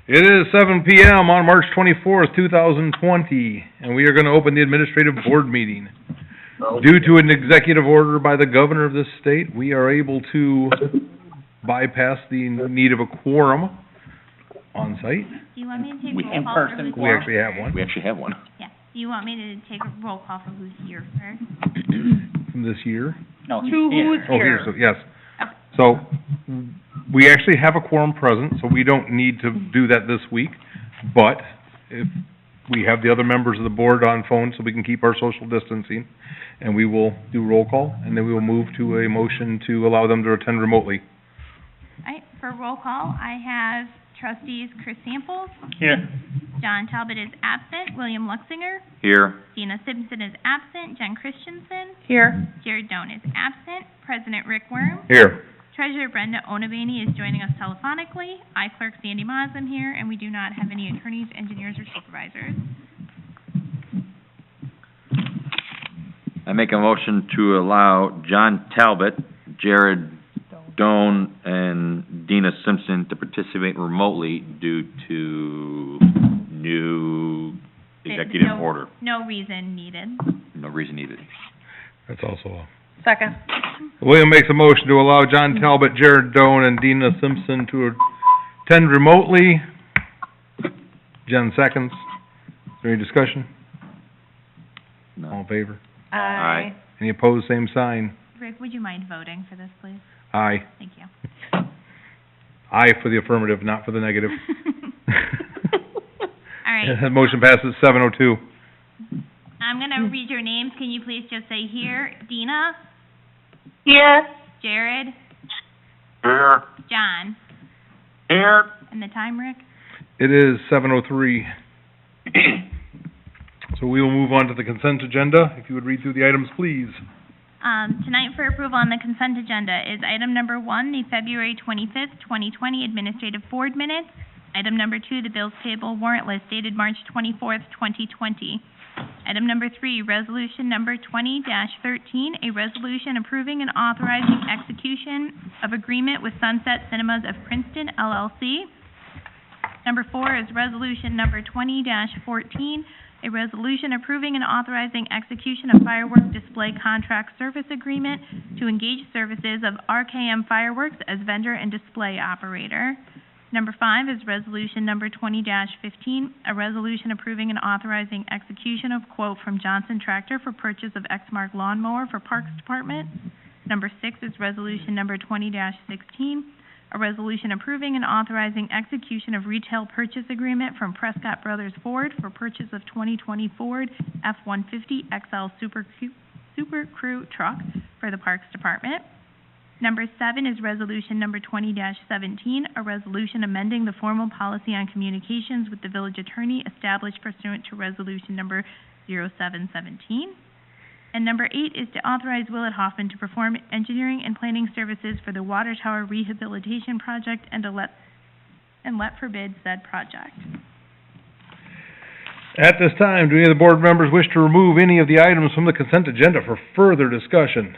It is 7 PM on March 24th, 2020, and we are going to open the administrative board meeting. Due to an executive order by the governor of this state, we are able to bypass the need of a quorum on site. Do you want me to take We- roll in call for person who's We here? actually have one We actually have one. Yeah. Do you want me to take a roll call for who's here first? from this year. No, he's To here. who's Oh, here, here? so, yes. So, we actually have a quorum present, so we don't need to do that this week. But if we have the other members of the board on phone, so we can keep our social distancing, and we will do roll call, and then we will move to a motion to allow them to attend remotely. All right, for roll call, I have trustees Chris Samples, Here. John Talbot is absent, William Luxinger, Here. Dina Simpson is absent, Jen Christensen, Here. Jared Doan is absent, President Rick Worm, Here. Treasurer Brenda Onabany is joining us telephonically, I Clerk Sandy Moss am here, and we do not have any attorneys, engineers, or supervisors. I make a motion to allow John Talbot, Jared Doan, and Dina Simpson to participate remotely due to new executive No- order. No reason needed. No reason needed. That's also a... Second. William makes a motion to allow John Talbot, Jared Doan, and Dina Simpson to attend remotely. Jen seconds. Is there any discussion? All No. in favor? Aye. Any opposed, same sign. Rick, would you mind voting for this, please? Aye. Thank you. Aye for the affirmative, not for the negative. All right, Motion passes 702. I'm gonna read your names. Can you please just say here? Dina? Here. Jared? Here. John? Here. And the time, Rick? It is 7:03. So we will move on to the consent agenda. If you would read through the items, please. Tonight for approval on the consent agenda is item number 1, the February 25th, 2020 Administrative Board Minutes. Item number 2, the bills payable warrant list dated March 24th, 2020. Item number 3, resolution number 20-13, a resolution approving and authorizing execution of agreement with Sunset Cinemas of Princeton LLC. Number 4 is resolution number 20-14, a resolution approving and authorizing execution of firework display contract service agreement to engage services of RKM Fireworks as vendor and display operator. Number 5 is resolution number 20-15, a resolution approving and authorizing execution of quote from Johnson Tractor for purchase of Exmark lawnmower for Parks Department. Number 6 is resolution number 20-16, a resolution approving and authorizing execution of retail purchase agreement from Prescott Brothers Ford for purchase of 2020 Ford F-150 XL Super Crew truck for the Parks Department. Number 7 is resolution number 20-17, a resolution amending the formal policy on communications with the village attorney established pursuant to resolution number 0717. And number 8 is to authorize Willett Hoffman to perform engineering and planning services for the water tower rehabilitation project and let for bid said project. At this time, do any of the board members wish to remove any of the items from the consent agenda for further discussion?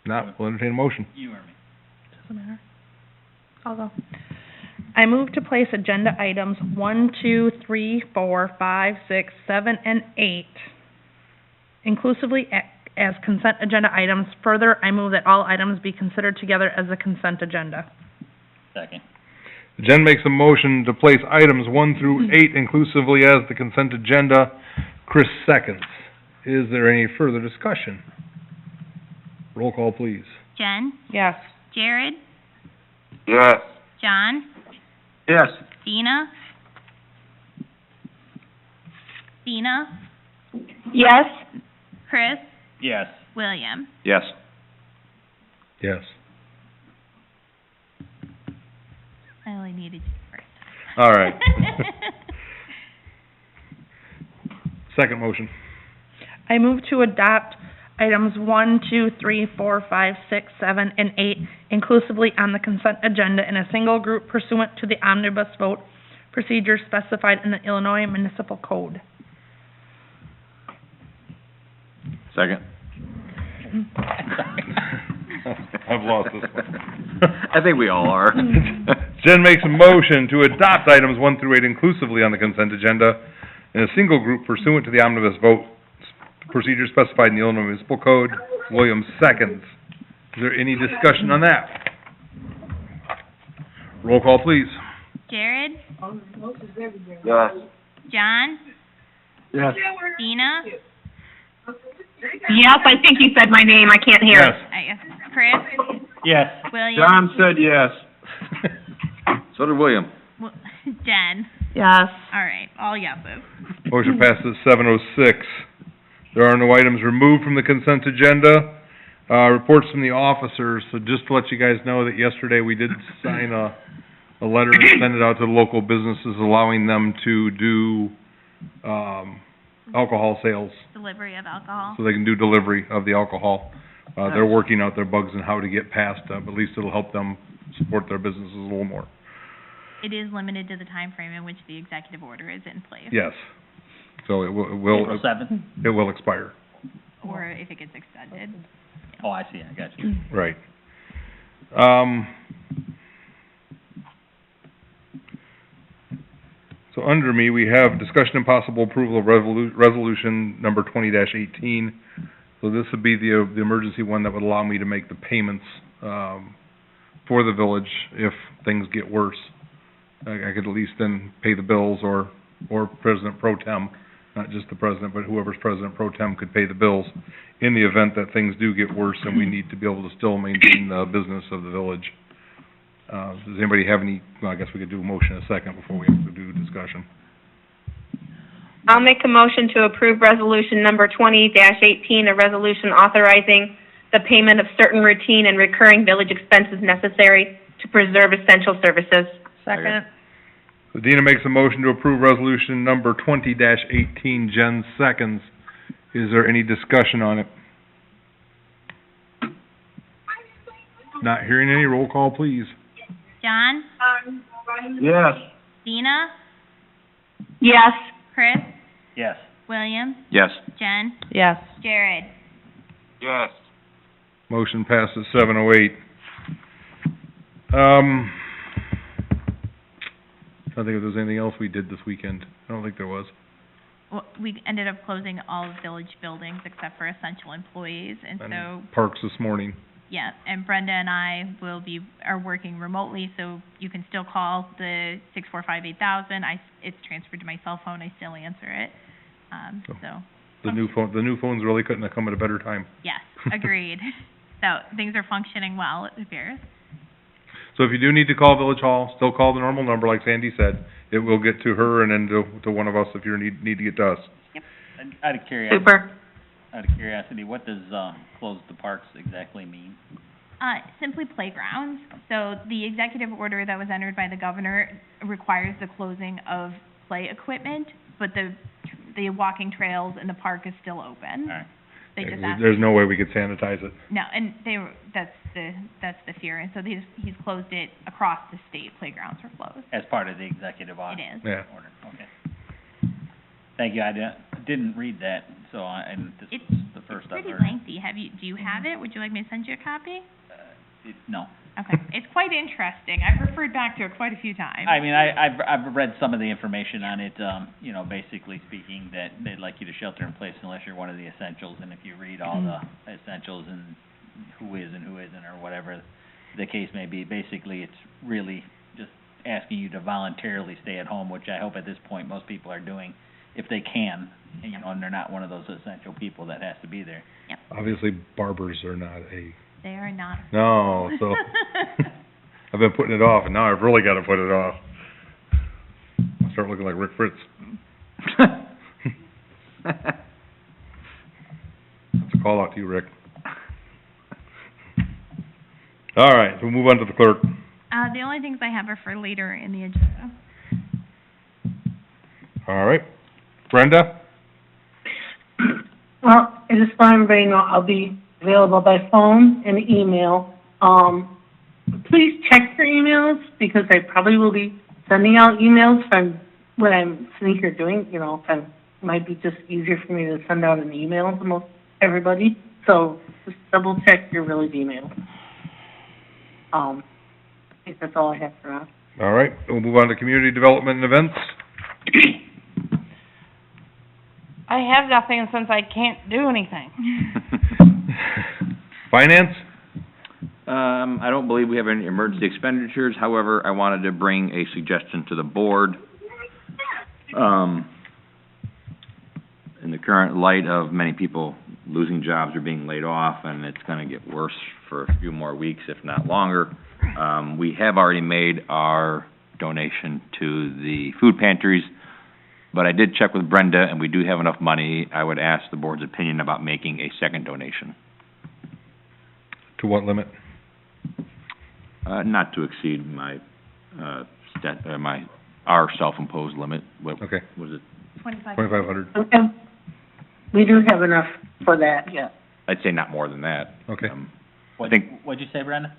Not, we'll entertain a motion. You or me? Doesn't matter. I'll go. I move to place agenda items 1, 2, 3, 4, 5, 6, 7, and 8 inclusively as consent agenda items. Further, I move that all items be considered together as a consent agenda. Second. Jen makes a motion to place items 1 through 8 inclusively as the consent agenda. Chris seconds. Is there any further discussion? Roll call, please. Jen? Yes. Jared? Yes. John? Yes. Dina? Dina? Yes. Chris? Yes. William? Yes. Yes. I only needed you first. All right. Second motion. I move to adopt items 1, 2, 3, 4, 5, 6, 7, and 8 inclusively on the consent agenda in a single group pursuant to the omnibus vote procedure specified in the Illinois Municipal Code. Second. I've lost this one. I think we all are. Jen makes a motion to adopt items 1 through 8 inclusively on the consent agenda in a single group pursuant to the omnibus vote procedure specified in the Illinois Municipal Code. Williams seconds. Is there any discussion on that? Roll call, please. Jared? Yes. John? Yes. Dina? Yes, I think you said my name, I can't hear. Yes. Chris? Yes. William? John said yes. So did William. Jen? Yes. All right, all yeses. Motion passes 7:06. There are no items removed from the consent agenda. Reports from the officers, so just to let you guys know that yesterday we did sign a letter and send it out to the local businesses allowing them to do, alcohol sales, Delivery of alcohol. so they can do delivery of the alcohol. They're working out their bugs and how to get past, but at least it'll help them support their businesses a little more. It is limited to the time frame in which the executive order is in place. Yes. So it April 7th? it will expire. Or if it gets extended. Oh, I see, I got you. Right. So under me, we have discussion and possible approval of resolution number 20-18. So this would be the emergency one that would allow me to make the payments, for the village if things get worse. I could at least then pay the bills or President Pro Tem, not just the president, but whoever's President Pro Tem could pay the bills in the event that things do get worse and we need to be able to still maintain the business of the village. Does anybody have any, well, I guess we could do a motion in a second before we have to do discussion. I'll make a motion to approve resolution number 20-18, a resolution authorizing the payment of certain routine and recurring village expenses necessary to preserve essential services. Second. So Dina makes a motion to approve resolution number 20-18, Jen seconds. Is there any discussion on it? Not hearing any, roll call please. John? Yes. Dina? Yes. Chris? Yes. William? Yes. Jen? Yes. Jared? Yes. Motion passes 7:08. I don't think if there's anything else we did this weekend. I don't think there was. Well, we ended up closing all village buildings except for essential employees, and so, Parks this morning. yeah, and Brenda and I are working remotely, so you can still call the 645-8000. It's transferred to my cell phone, I still answer it. So, The new phones really couldn't have come at a better time. yes, agreed. So, things are functioning well, it appears. So if you do need to call Village Hall, still call the normal number, like Sandy said. It will get to her and then to one of us if you need to get to us. Out of curiosity, Super. what does, close the parks exactly mean? Simply playgrounds. So the executive order that was entered by the governor requires the closing of play equipment, but the walking trails in the park is still open. All right. They just asked. There's no way we could sanitize it. No, and that's the fear, and so he's closed it across the state, playgrounds are closed. As part of the executive order? It is. Yeah. Okay. Thank you, I didn't read that, so and this It's is the first I've Pretty heard. lengthy. Do you have it? Would you like me to send you a copy? No. Okay, it's quite interesting. I've referred back to it quite a few times. I mean, I've read some of the information on it, basically speaking, that they'd like you to shelter in place unless you're one of the essentials, and if you read all the essentials and who is and who isn't, or whatever the case may be, basically it's really just asking you to voluntarily stay at home, which I hope at this point most people are doing if they can, and, and they're not one of those essential people that has to be there. Obviously, barbers are not a, They are not. no, so I've been putting it off and now I've really gotta put it off. I'll start looking like Rick Fritz. That's a call out to you, Rick. All right, so we'll move on to the clerk. The only things I have are for later in the agenda. All right. Brenda? Well, I just want everybody to know I'll be available by phone and email. Please check your emails because I probably will be sending out emails from what I'm sitting here doing. It might be just easier for me to send out an email to most everybody. So just double check your village email. I think that's all I have for now. All right, we'll move on to community development and events. I have nothing since I can't do anything. Finance? I don't believe we have any emergency expenditures, however, I wanted to bring a suggestion to the board. In the current light of many people losing jobs or being laid off, and it's gonna get worse for a few more weeks, if not longer, we have already made our donation to the food pantries, but I did check with Brenda, and we do have enough money. I would ask the board's opinion about making a second donation. To what limit? Not to exceed our self-imposed limit. What Okay, was it? 2,500, Okay. We do have enough for that, yeah. I'd say not more than that. okay. What'd think- what'd you say, Brenda?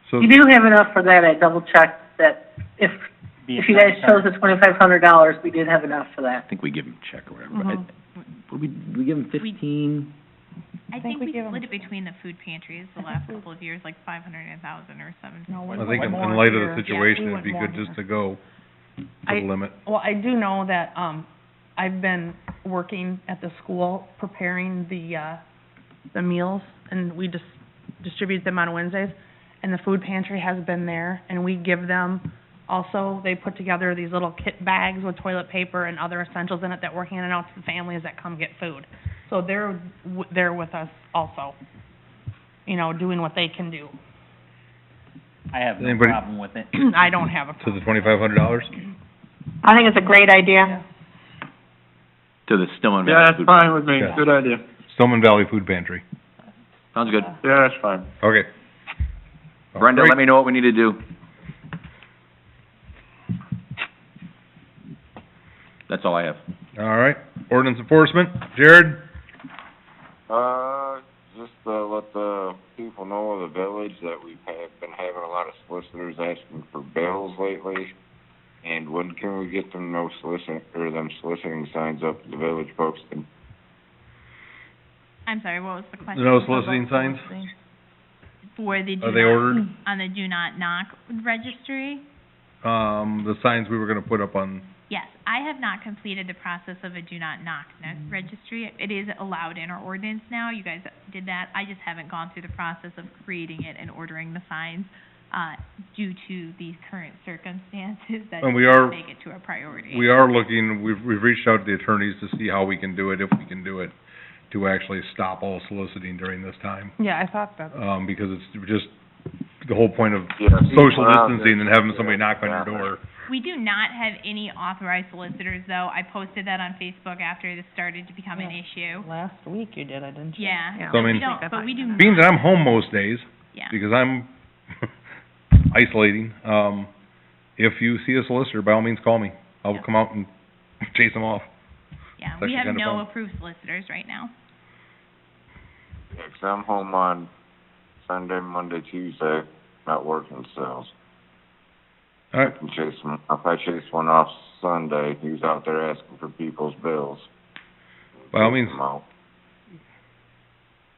So, You do have enough for that. I double checked that if you guys chose the $2,500, we did have enough for I that. think we give them a check or whatever, Mhm. but what did we give them 15? I think think we we give 'em- split it between the food pantries the last couple of years, like 500 and 1,000 or 7. No, we I think went in more light of here. the situation, Yeah, we it'd be went good more just here. to go to the I- limit. Well, I do know that, I've been working at the school preparing the meals, and we just distribute them on Wednesdays, and the food pantry has been there, and we give them, also, they put together these little kit bags with toilet paper and other essentials in it that we're handing out to the families that come get food. So they're with us also, you know, doing what they can do. I have no Anybody- problem with it. I don't have a To the problem. $2,500? I think it's a great idea. To the Stillman Yeah, Valley that's Food. fine with me, Yeah. good idea. Stillman Valley Food Pantry. Sounds good. Yeah, that's fine. Okay. Brenda, let me know what we need to do. That's all I have. All right, ordinance enforcement, Jared? Just to let the people know of the village that we've been having a lot of solicitors asking for bills lately. And when can we get them soliciting signs up at the village posted? I'm sorry, what was the question? No soliciting signs? For the Are they ordered? on the do not knock registry? The signs we were gonna put up on, Yes, I have not completed the process of a do not knock registry. It is allowed in our ordinance now, you guys did that. I just haven't gone through the process of creating it and ordering the signs, due to these current circumstances that And we are- make it to a priority. we are looking, we've reached out to the attorneys to see how we can do it, if we can do it, to actually stop all soliciting during this time. Yeah, I thought that. Because it's just, the whole point of Yeah, social people around distancing and this- having somebody knock on your yeah. door. We do not have any authorized solicitors, though. I posted that on Facebook after this started to become an issue. Last week you did, I didn't you? Yeah. So, I mean- We don't, but we do not, Being that I'm home most days, yeah. because I'm isolating, if you see a solicitor, by all means, call me. I'll Yeah. come out and chase them off. Yeah, It's we actually have kinda no fun. approved solicitors right now. Yeah, 'cause I'm home on Sunday, Monday, Tuesday, not working sales. All right, If I chase one off Sunday, he's out there asking for people's bills. by all means, Take 'em out.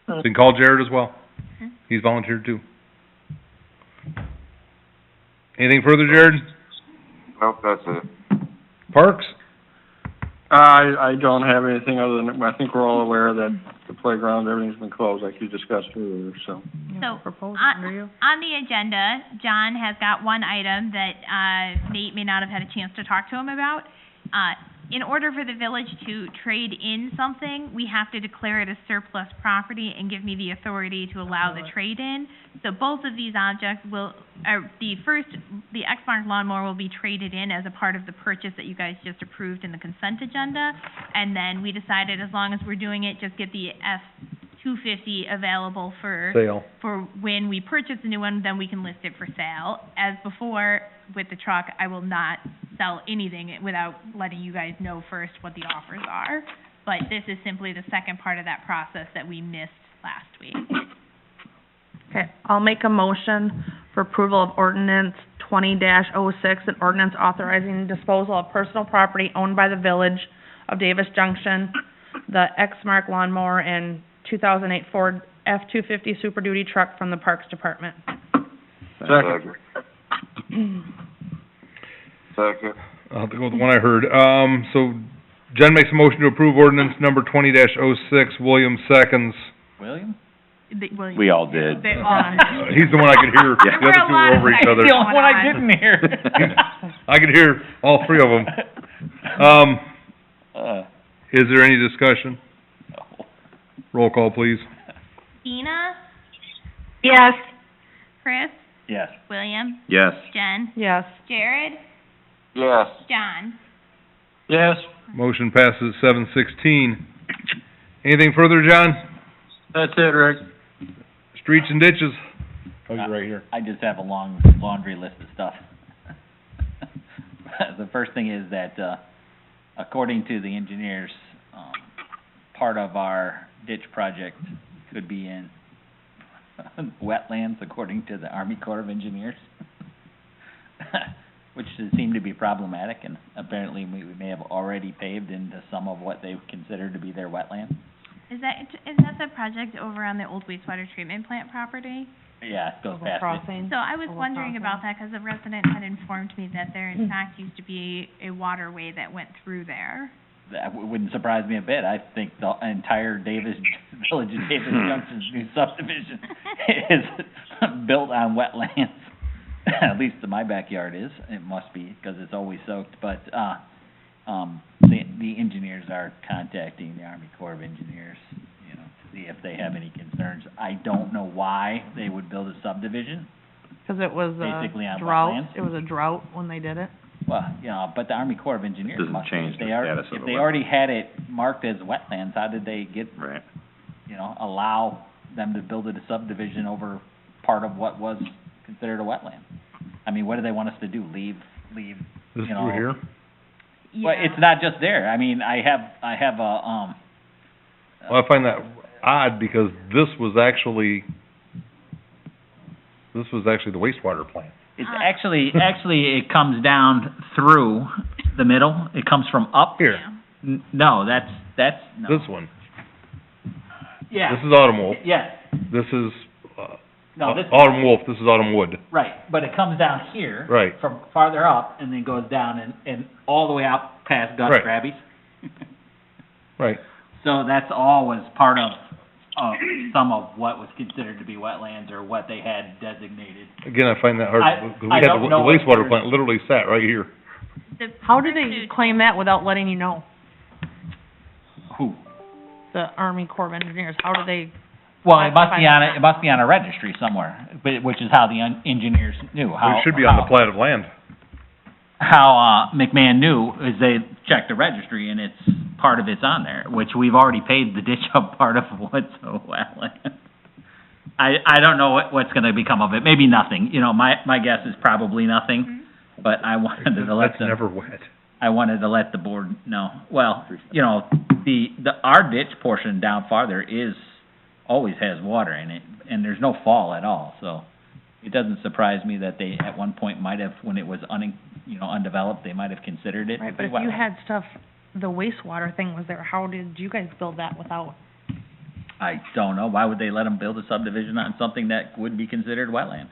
you can call Jared as well. Mhm. He's volunteered too. Anything further, Jared? Nope, that's it. Parks? I don't have anything other than, I think we're all aware that the playground, everything's been closed, like you discussed earlier, so. So, Proposal, on, do you? on the agenda, John has got one item that, Nate may not have had a chance to talk to him about. In order for the village to trade in something, we have to declare it as surplus property and give me the authority to allow the trade-in. So both of these objects will, the Exmark lawnmower will be traded in as a part of the purchase that you guys just approved in the consent agenda. And then we decided, as long as we're doing it, just get the F-250 available for when we purchase a new one, then we can list it for sale. As before, with the truck, I will not sell anything without letting you guys know first what the offers are. But this is simply the second part of that process that we missed last week. Okay, I'll make a motion for approval of ordinance 20-06, an ordinance authorizing disposal of personal property owned by the village of Davis Junction, the Exmark lawnmower and 2008 Ford F-250 Super Duty truck from the Parks Department. Second. Second. I'll have to go with the one I heard. So Jen makes a motion to approve ordinance number 20-06, Williams seconds. William? We all did. They all- He's the one I could hear. The other two were over each other. The only one I didn't hear. I could hear all three of them. Is there any discussion? Roll call, please. Dina, Yes. Chris, Yes. William, Yes. Jen, Yes. Jared, Yes. John. Yes, Motion passes 7-16. Anything further, John? that's it, Rick. Streets and ditches? Oh, you're right here. I just have a long laundry list of stuff. The first thing is that, according to the engineers, part of our ditch project could be in wetlands, according to the Army Corps of Engineers, which seem to be problematic, and apparently we may have already paved into some of what they consider to be their wetland. Is that the project over on the old wastewater treatment plant property? Yeah, it goes past it. Crossing. So I was Over wondering crossing. about that, because a resident had informed me that there in fact used to be a waterway that went through there. That wouldn't surprise me a bit. I think the entire Village of Davis Junction's new subdivision is built on wetlands. At least in my backyard is. It must be, because it's always soaked. But, the engineers are contacting the Army Corps of Engineers, you know, to see if they have any concerns. I don't know why they would build a subdivision. Because it was Basically a on drought. wetlands? It was a drought when they did it. Well, you know, but the Army Corps of Engineers Doesn't must, change if the they are, status of if the they wetland. already had it marked as wetlands, how did they get, Right. you know, allow them to build it a subdivision over part of what was considered a wetland? I mean, what do they want us to do? Leave, This you know? through here? Well, it's not just there. I mean, I have a, Well, I find that odd because this was actually the wastewater plant. it's actually, it comes down through the middle. It comes from up. Here, No, that's, no. this one. Yeah, This is Autumn Wolf. yeah. This is, No, this. Autumn Wolf, this is Autumn Wood. Right, but it comes down here. Right. From farther up, and then goes down and all the way out past Gus Right. Grabby's. Right. So that's all was part of some of what was considered to be wetlands or what they had designated. Again, I find that hard. I because we had don't the know what wastewater they're- plant literally sat right here. How did they claim that without letting you know? Who? The Army Corps of Engineers, how do they? Well, it must be on a, it must be on a registry somewhere, but, which is how the engineers knew, how. It should be on the plat of land. How, McMahon knew is they checked the registry and it's, part of it's on there, which we've already paid the ditch up part of what's a wetland. I don't know what's gonna become of it, maybe nothing, you know, my guess is probably nothing, but I wanted to let That's them. never wet. I wanted to let the board know. Well, you know, our ditch portion down farther always has water in it, and there's no fall at all, so it doesn't surprise me that they, at one point, might have, when it was undeveloped, they might have considered it. Right, but if you had stuff, the wastewater thing was there, how did you guys build that without? I don't know. Why would they let them build a subdivision on something that would be considered wetland?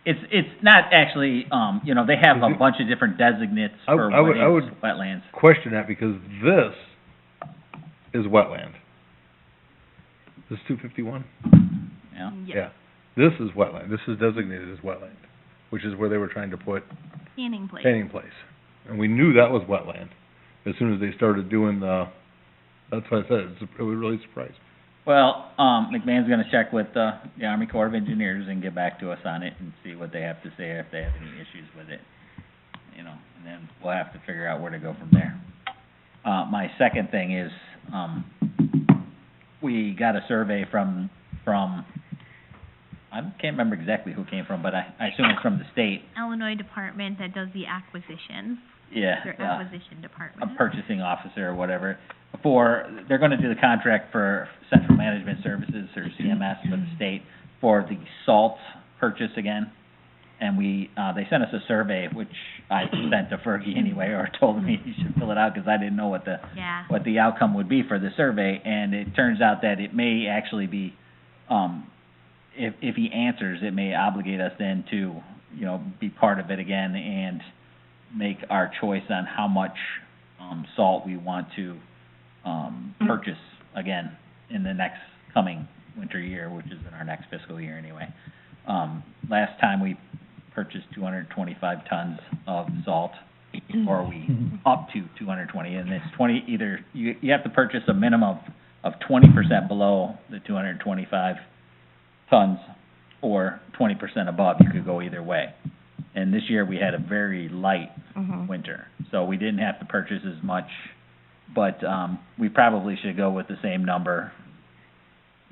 It's not actually, you know, they have a bunch of different designates for I what would is wetlands. question that because this is wetland. This 251? Yeah. Yeah. This is wetland. This is designated as wetland, which is where they were trying to put Standing place. Canning Place. And we knew that was wetland as soon as they started doing that's what I said, it was really surprised. Well, McMahon's gonna check with, the Army Corps of Engineers and get back to us on it and see what they have to say, if they have any issues with it. You know, and then we'll have to figure out where to go from there. My second thing is, we got a survey from, I can't remember exactly who it came from, but I assume it's from the state. Illinois department that does the acquisitions, Yeah. their acquisition department. A purchasing officer or whatever, they're gonna do the contract for Central Management Services, or CMS, for the state, for the salt purchase again. and they sent us a survey, which I sent to Fergie anyway, or told me he should fill it out, because I didn't know what Yeah. the outcome would be for the survey, and it turns out that it may actually be, if he answers, it may obligate us then to, be part of it again and make our choice on how much, salt we want to, purchase again in the next coming winter year, which is in our next fiscal year anyway. Last time we purchased 225 tons of salt, or we up to 220, and it's 20, either, you have to purchase a minimum of 20% below the 225 tons, or 20% above. You could go either way. And this year, we had a very light winter, so we didn't have to purchase as much, but, we probably should go with the same number,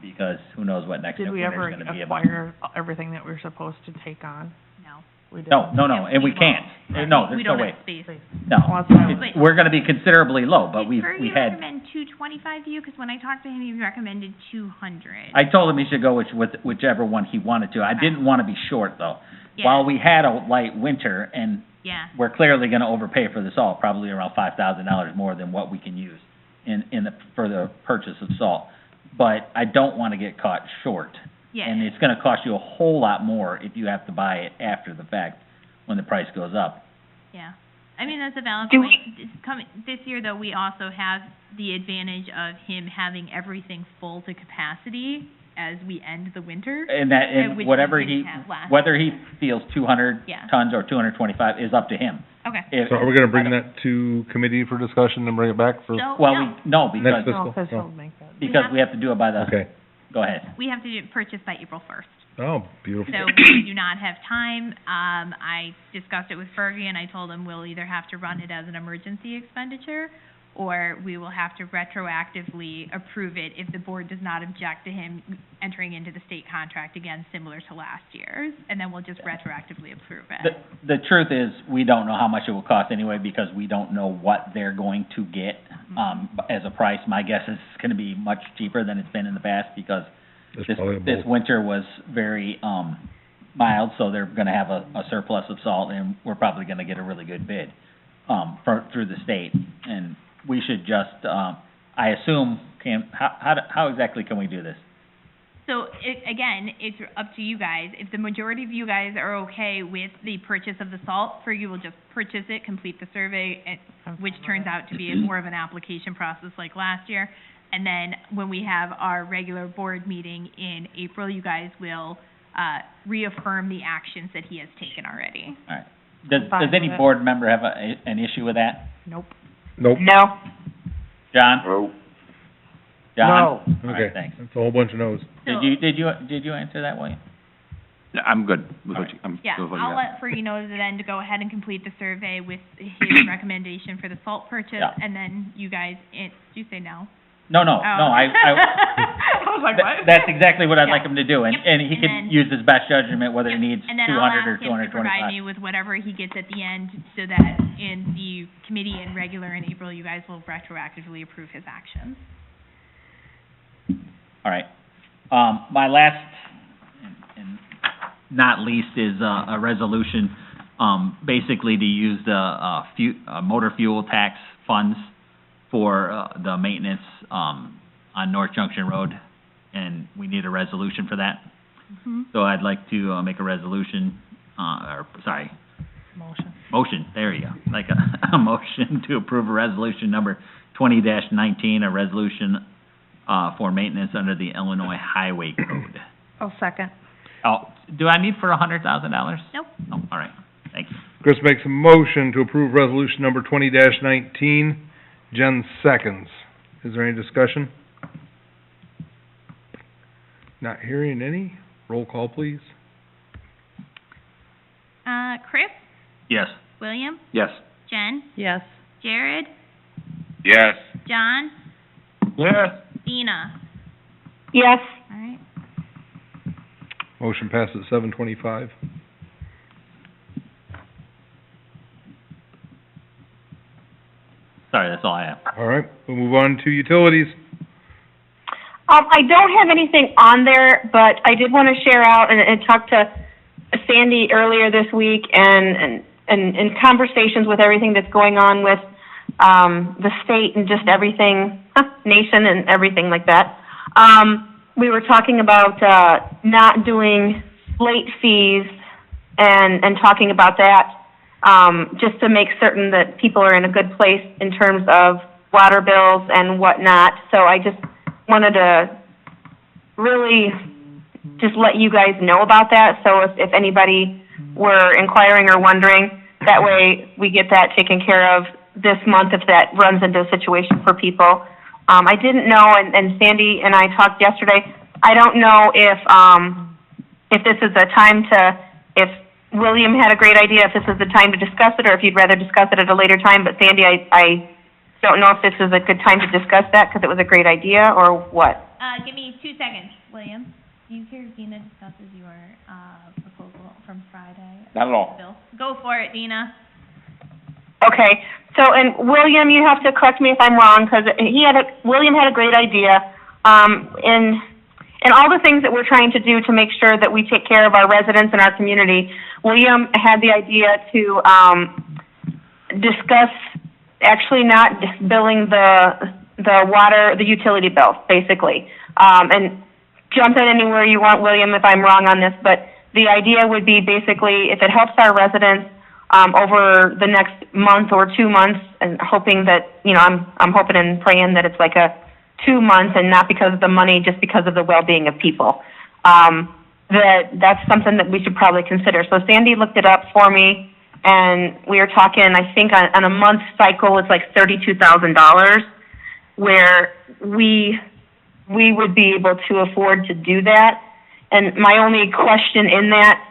because who knows what next Did we winter's ever gonna be. acquire everything that we were supposed to take on? No. We didn't. No, and we can't. No, We there's no don't way. have space. No, Well, that's why I Wait. we're gonna be considerably low, but we Did Fergie had, recommend 225 to you? Because when I talked to him, he recommended 200. I told him he should go with whichever one he wanted to. I Okay. didn't wanna be short, though. Yeah. While we had a light winter, and Yeah. we're clearly gonna overpay for the salt, probably around $5,000 more than what we can use for the purchase of salt. But I don't wanna get caught short. Yeah. And it's gonna cost you a whole lot more if you have to buy it after the fact, when the price goes up. Yeah. I mean, that's a valid Do point. This year, though, we also have the advantage of him having everything full to capacity as we end the winter. And that, which and we whatever didn't he, have last whether he year. feels 200 Yeah. tons or 225 is up to him. Okay. If- So are we gonna bring that to committee for discussion and bring it back for So, Well, no, no, next because, fiscal? No, 'cause Oh. he'll make that. because we have to do it by the, Okay. go ahead. we have to purchase by April 1st. Oh, beautiful. So we do not have time. I discussed it with Fergie, and I told him we'll either have to run it as an emergency expenditure, or we will have to retroactively approve it if the board does not object to him entering into the state contract again, similar to last year's, and then we'll just retroactively approve it. The truth is, we don't know how much it will cost anyway, because we don't know what they're going to get, as a price. My guess is it's gonna be much cheaper than it's been in the past, because It's this probably this both. winter was very, mild, so they're gonna have a surplus of salt, and we're probably gonna get a really good bid, through the state. And we should just, I assume, how exactly can we do this? So, again, it's up to you guys. If the majority of you guys are okay with the purchase of the salt, Fergie will just purchase it, complete the survey, which turns out to be more of an application process like last year. And then, when we have our regular board meeting in April, you guys will, reaffirm the actions that he has taken already. All right. Does Fine any with it. board member have an issue with that? Nope. Nope. No. John? Nope. John? No. All right, Okay, thanks. that's a whole bunch of no's. So- Did you answer that, William? No, I'm good with what you, I'm Yeah, good with what you I'll got. let Fergie know then to go ahead and complete the survey with his recommendation for the salt purchase, Yeah. and then you guys, did you say no? No, Oh. I I was like, what? that's exactly what I'd like Yeah. him to do, and, Yep, and he and can then- use his best judgment whether he Yep, needs and then 200 or I'll ask him to 225. provide me with whatever he gets at the end, so that in the committee and regular in April, you guys will retroactively approve his actions. All right. My last, and not least, is a resolution, basically to use the, motor fuel tax funds for, the maintenance, on North Junction Road, and we need a resolution for that. So I'd like to, make a resolution, motion, there you go, like a motion to approve a resolution number 20-19, a resolution, for maintenance under the Illinois Highway Code. I'll second. Oh, do I need for $100,000? Nope. Oh, all right, thank you. Chris makes a motion to approve resolution number 20-19. Jen seconds. Is there any discussion? Not hearing any. Roll call, please. Chris, Yes. William, Yes. Jen, Yes. Jared, Yes. John, Yes. Dina. Yes. All right. Motion passes 725. Sorry, that's all I have. All right, we'll move on to utilities. I don't have anything on there, but I did want to share out and talk to Sandy earlier this week, and in conversations with everything that's going on with, the state and just everything, nation and everything like that, we were talking about, not doing late fees and talking about that, just to make certain that people are in a good place in terms of water bills and whatnot. So I just wanted to really just let you guys know about that. So if anybody were inquiring or wondering, that way we get that taken care of this month if that runs into a situation for people. I didn't know, and Sandy and I talked yesterday, I don't know if this is a time to, if William had a great idea, if this is the time to discuss it, or if you'd rather discuss it at a later time. But Sandy, I don't know if this is a good time to discuss that, because it was a great idea, or what? Give me 2 seconds, William. Do you hear Dina discusses your, proposal from Friday? Not at all. Bill? Go for it, Dina. Okay, so, and William, you have to correct me if I'm wrong, because William had a great idea, in all the things that we're trying to do to make sure that we take care of our residents and our community. William had the idea to, discuss actually not billing the water, the utility bill, basically. And jump in anywhere you want, William, if I'm wrong on this, but the idea would be basically, if it helps our residents, over the next month or 2 months, and hoping that, I'm hoping and praying that it's like a 2 months and not because of the money, just because of the well-being of people. That's something that we should probably consider. So Sandy looked it up for me, and we were talking, I think on a month cycle, it's like $32,000, where we would be able to afford to do that. And my only question in that,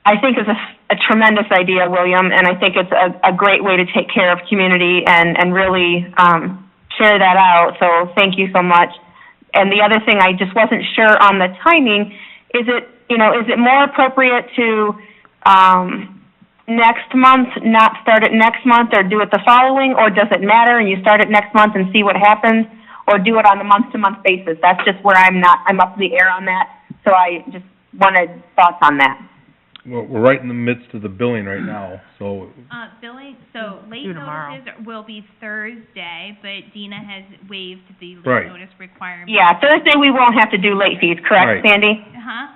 I think is a tremendous idea, William, and I think it's a great way to take care of community and really share that out. So thank you so much. And the other thing, I just wasn't sure on the timing. Is it more appropriate to next month, not start it next month, or do it the following, or does it matter and you start it next month and see what happens, or do it on a month-to-month basis? That's just where I'm up in the air on that. So I just wanted thoughts on that. Well, we're right in the midst of the billing right now, so Billing, so late notices will be Thursday, but Dina has waived the late Right. notice requirement. Yeah, Thursday we won't have to do late fees, correct, Right. Sandy? Uh-huh.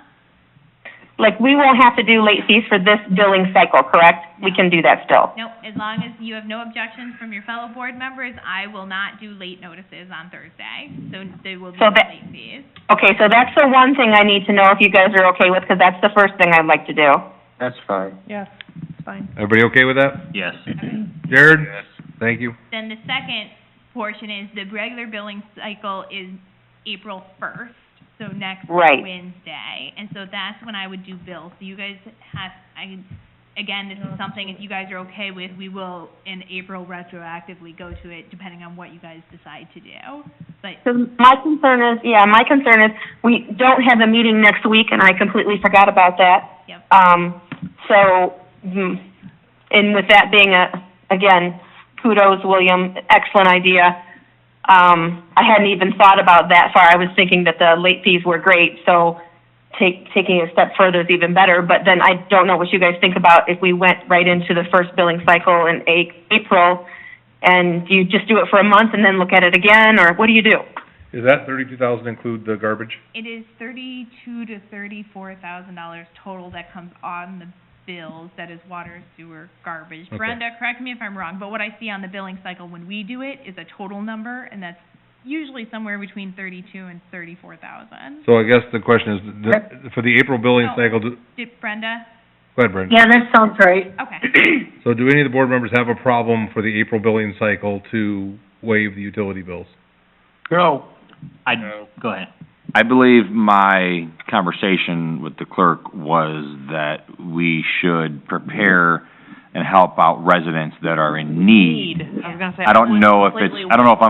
Like, we won't have to do late fees for this billing cycle, correct? We can do that still. Nope, as long as you have no objections from your fellow board members, I will not do late notices on Thursday, so there will be So no that- late fees. Okay, so that's the one thing I need to know if you guys are okay with, because that's the first thing I'd like to do. That's fine. Yes, it's fine. everybody okay with that? Yes. Jared? Thank you. Then the second portion is the regular billing cycle is April 1st, so next Right. Wednesday. And so that's when I would do bills. So you guys again, this is something, if you guys are okay with, we will in April retroactively go to it depending on what you guys decide to do. But, So my concern is, we don't have a meeting next week, and I completely forgot about that. yep, And with that being again, kudos, William, excellent idea. I hadn't even thought about that far. I was thinking that the late fees were great, so taking it a step further is even better. But then I don't know what you guys think about if we went right into the first billing cycle in April, and do you just do it for a month and then look at it again, or what do you do? Is that $32,000 include the garbage? it is $32,000 to $34,000 total that comes on the bills, that is water, sewer, garbage. Okay. Brenda, correct me if I'm wrong, but what I see on the billing cycle when we do it is a total number, and that's usually somewhere between $32,000 and $34,000. So I guess the question is, for the April billing No. cycle, Did Brenda? go ahead, Brenda. Yeah, that sounds right. Okay. So do any of the board members have a problem for the April billing cycle to waive the utility bills? Go. Go ahead. I believe my conversation with the clerk was that we should prepare and help out residents that are in need. I was gonna say. I don't know if it's, completely I don't know if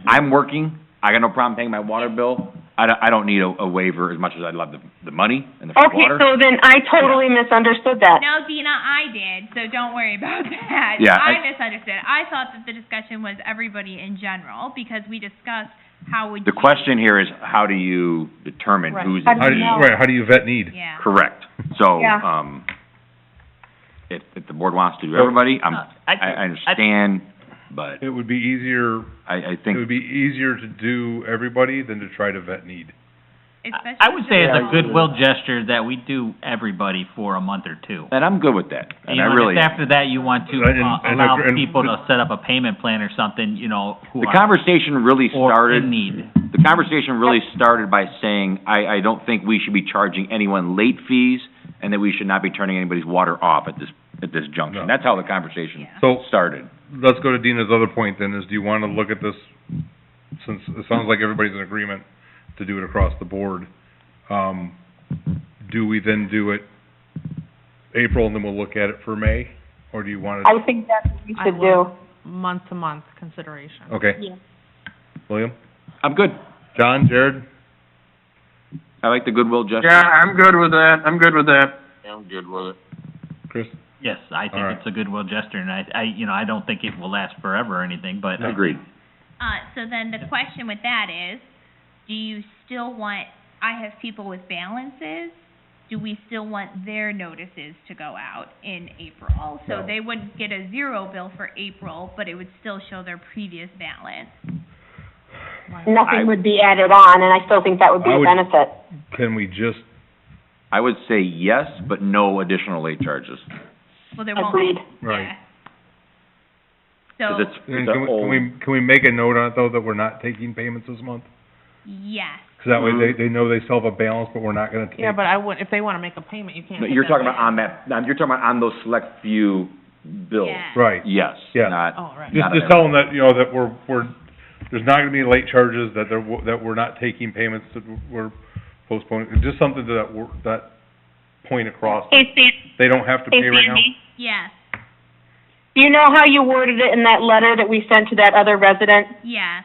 I'm working, I got no problem paying my water bill. I don't need a waiver as much as I'd love the money and the free Okay, water. so then I totally misunderstood that. No, Dina, I did, so don't worry about that. Yeah, I misunderstood. I thought that the discussion was everybody in general, because we discussed how would you? The question here is, how do you determine Right. who's How in do How you do you, know? right, how do you vet need? Yeah. Correct. So, Yeah. if the board wants to do everybody, I I understand, but It would be easier, I it would think, be easier to do everybody than to try to vet need. Especially I would say it's Yeah. a goodwill gesture that we do everybody for a month or two. and I'm good with that, and You I know, really, if after that you want to, And allow agree- and people to set up a payment plan or something, you know, who the are, conversation really or started, in need. the conversation really started by saying, I don't think we should be charging anyone late fees, and that we should not be turning anybody's water off at this junction. No. That's how the conversation Yeah. So, started. let's go to Dina's other point then, is do you wanna look at this, since it sounds like everybody's in agreement to do it across the board, do we then do it April and then we'll look at it for May? Or do you wanna, I think that's what we I should do. love month-to-month consideration. okay. Yeah. William? I'm good. John, Jared? I like the goodwill gesture. Yeah, I'm good with that, I'm good with that. I'm good with it. Chris? Yes, I All think right. it's a goodwill gesture, and I don't think it will last forever or anything, but. Agreed. So then the question with that is, do you still want, I have people with balances, do we still want their notices to go out in April? So No. they wouldn't get a zero bill for April, but it would still show their previous balance. Nothing would be added on, and I still think that would be I a would- benefit. Can we just, I would say yes, but no additional late charges. Well, there won't be. Agreed. Right. Yeah. 'Cause So, it's can the we, old, can we make a note on it though, that we're not taking payments this month? yes. Cause that way they know they still have a balance, but we're not gonna take. Yeah, but I wouldn't, if they wanna make a payment, you can't. no, take you're that talking about away. on that, you're talking about on those select few bills. Yeah. Right. Yes, Yeah. not, Oh, right. Just, Not just tell them that, you know, that we're, there's not gonna be late charges, that that we're not taking payments, that we're postponing, just something to that point across. Hey, They don't have to pay right now? Yes, Do you know how you worded it in that letter that we sent to that other resident? yes.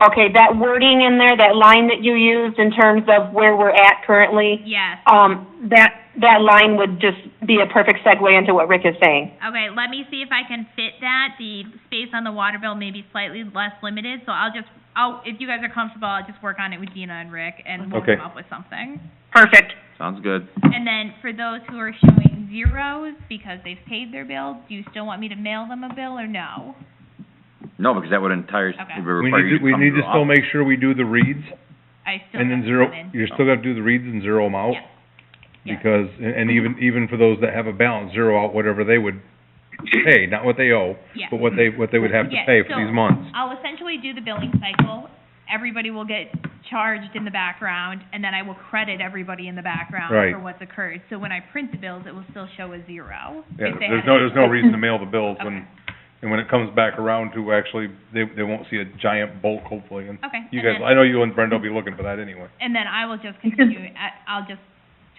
Okay, that wording in there, that line that you used in terms of where we're at currently, Yes. that line would just be a perfect segue into what Rick is saying. Okay, let me see if I can fit that. The space on the water bill may be slightly less limited, so if you guys are comfortable, I'll just work on it with Dina and Rick, and we'll Okay. come up with something. Perfect. sounds good. And then for those who are showing zeros because they've paid their bill, do you still want me to mail them a bill or no? No, because that would Okay. require you to We come need to to the still office. make sure we do the reads, I still and have then to zero, come in. you're still gonna do the reads and zero them out. Yes. Yes. Because, and even for those that have a balance, zero out whatever they would pay, not what they owe, Yeah. but what they would have to Yeah, pay for so these months. I'll essentially do the billing cycle. Everybody will get charged in the background, and then I will credit everybody in the background Right. for what's occurred. So when I print the bills, it will still show a zero. Yeah, if they there's had no reason to mail the bills when, Okay. and when it comes back around to actually, they won't see a giant bulk hopefully, and Okay, you and guys, then- I know you and Brenda will be looking for that anyway. And then I will just continue, I'll just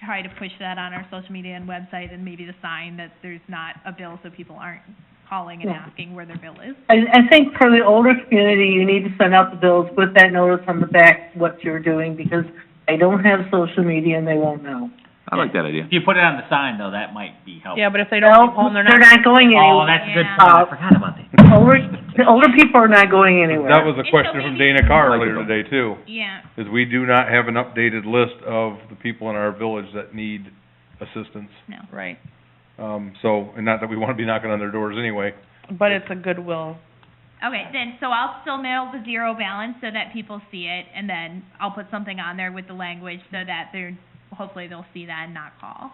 try to push that on our social media and website, and maybe the sign that there's not a bill, so people aren't calling and Yeah. asking where their bill is. I think for the older community, you need to send out the bills with that notice on the back, what you're doing, because they don't have social media and they won't know. I like that idea. If you put it on the sign, though, that might be helpful. Yeah, but if they don't No, leave home, they're not going Oh, anywhere. that's a good Yeah. point, I forgot about that. The older people are not going anywhere. That was a It's question okay. from Dana Carr I like earlier it. today too, Yeah, is we do not have an updated list of the people in our village that need assistance. no. Right. So, and not that we wanna be knocking on their doors anyway. But it's a goodwill. Okay, then, so I'll still mail the zero balance so that people see it, and then I'll put something on there with the language so that hopefully they'll see that and not call.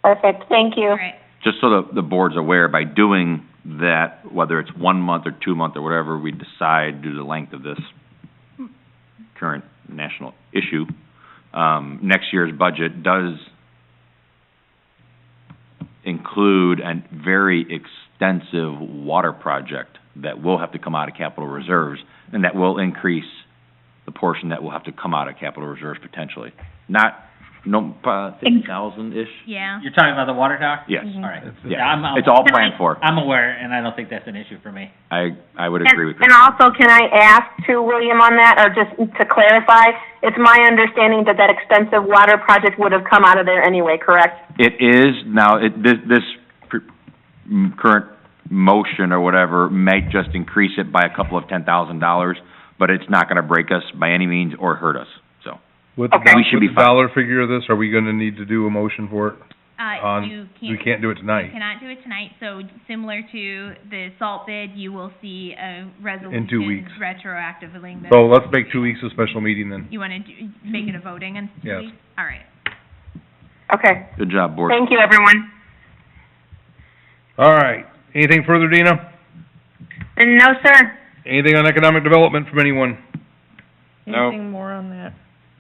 Perfect, thank you. All right, Just so the board's aware, by doing that, whether it's 1 month or 2 month or whatever we decide due to the length of this current national issue, next year's budget does include a very extensive water project that will have to come out of capital reserves, and that will increase the portion that will have to come out of capital reserves potentially. Not, 50,000-ish? yeah. You're talking about the water tower? Yes. All right. Yeah, I'm it's all planned for. I'm aware, and I don't think that's an issue for me. I would agree with And you. also, can I ask too, William, on that, or just to clarify, it's my understanding that extensive water project would have come out of there anyway, correct? It is, now, this current motion or whatever might just increase it by a couple of $10,000, but it's not gonna break us by any means or hurt us, so. With the, Okay. We should be with the fine. dollar figure of this, are we gonna need to do a motion for it? You We can't do it You tonight. cannot do it tonight, so similar to the salt bid, you will see a resolution. In 2 weeks. Retroactively. that- So let's make 2 weeks a special meeting then. You wanna make it a voting in 2 Yes. weeks? All right. Okay, Good job, board. thank you, everyone. All right. Anything further, Dina? And no, sir. Anything on economic development from anyone? No. Anything more on that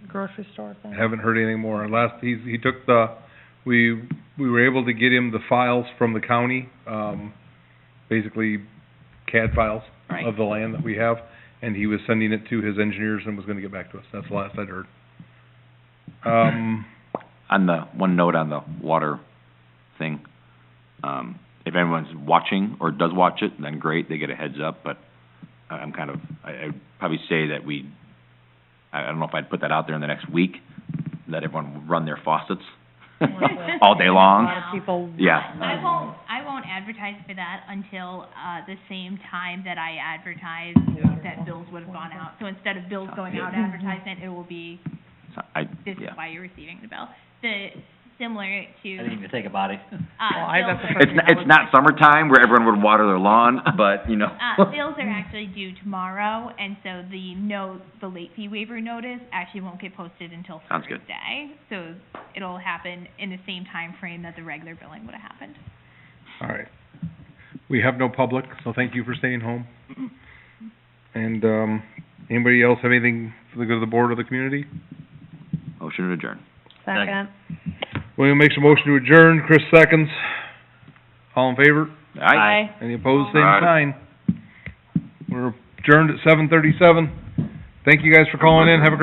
grocery store thing? Haven't heard anything more. Last, he took we were able to get him the files from the county, basically CAD files Right. of the land that we have, and he was sending it to his engineers and was gonna get back to us. That's the last I'd heard. On the, one note on the water thing, if anyone's watching or does watch it, then great, they get a heads up, but I'm kind of, I'd probably say that I don't know if I'd put that out there in the next week, let everyone run their faucets all day A long. lot of people. Yeah. I won't advertise for that until, the same time that I advertise that bills would have gone out. So instead of bills going out advertisement, it will be, So this is yeah. why you're receiving the bill. Similar I to, didn't even think about it. Well, that's the bills are- It's not summertime where everyone would water their lawn, but, you know. bills are actually due tomorrow, and so the late fee waiver notice actually won't get posted until Sounds good. Thursday. So it'll happen in the same time frame that the regular billing would have happened. All right. We have no public, so thank you for staying home. And, anybody else have anything for the good of the board or the community? Motion to adjourn. Second. William makes a motion to adjourn, Chris seconds. All in favor? Aye. Any opposed, same Aye. sign. We're adjourned at 7:37. Thank you guys for calling in, have a great